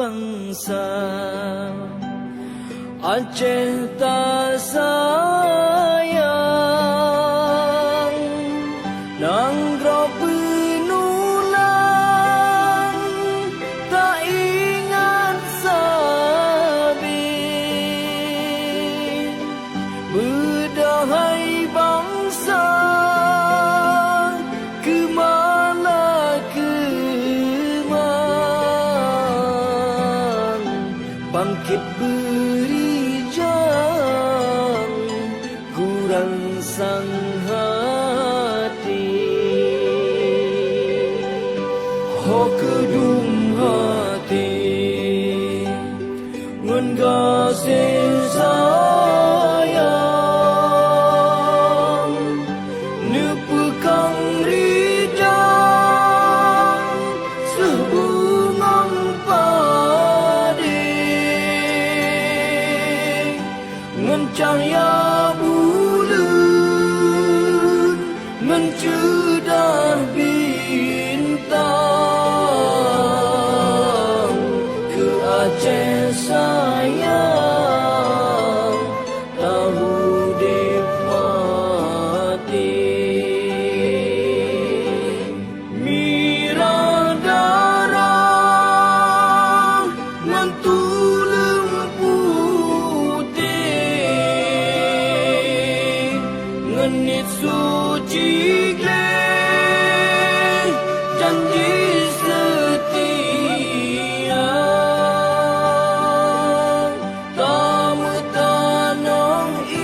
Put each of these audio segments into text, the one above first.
bangsa Aceh tak sayang Nanggro penulang tak ingat sabit Berdahai bangsa kemana kemang Bangkit berijang kurang sang hati Ho kedung hati ngun kasih sayang nepekang rijang sebungang padi ngun cahaya bulan mencedah bintang ke Aceh sayang tahu nikmati mirah darah mentulung putih ngenit suci gleh janji setia tamu tanah i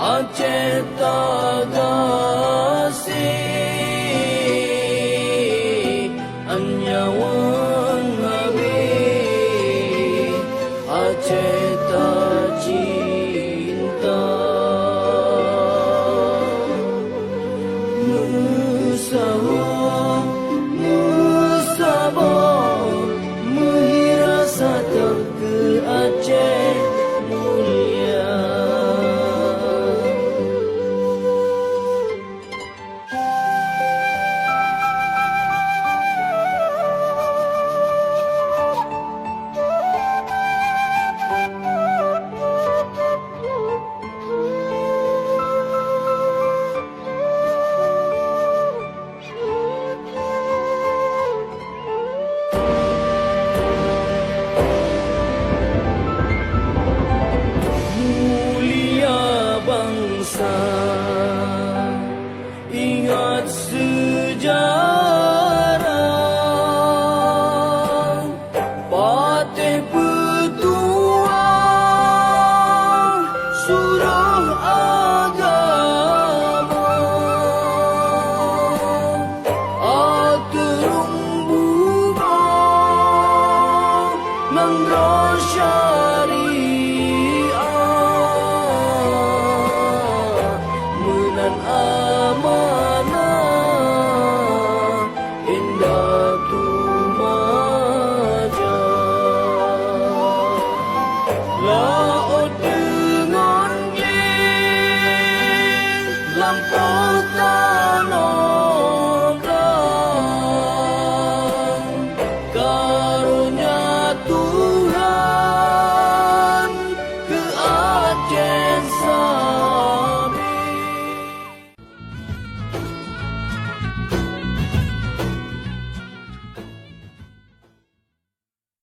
Aceh tagasih anyawang habis Aceh tak cinta Musawah, musabah Menghirasat ke Aceh mulia Ingat sejarah